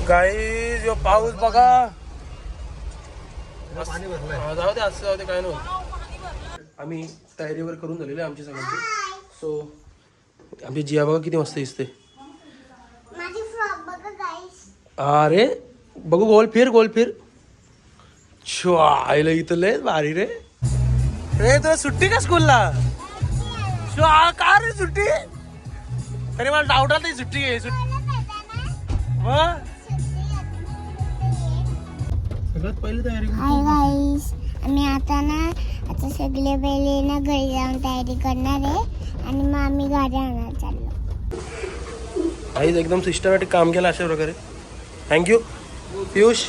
Guys यो पाऊस बघा. जाऊ दे असं जाऊ दे काय नाही. आम्ही तयारी वगैरे करून झालेली आहे आमची सगळ्यांची. सो आमची जिया बघा किती मस्त दिसते. अरे बघू गोल फिर आईला इथं लय भारी रे. रे तुला सुट्टी का स्कूलला? का रे सुट्टी? अरे मला डाऊट आला सुट्टी घे. सगळ्यात पहिली तयारी. हाय गाईस, आम्ही आता सगळे पहिले ना घरी जाऊन तयारी करणार आहे आणि मग आम्ही गाडी आणायला चाललो. एकदम सिस्टमॅटिक काम केलं अशा प्रकारे. थँक्यू पियुष.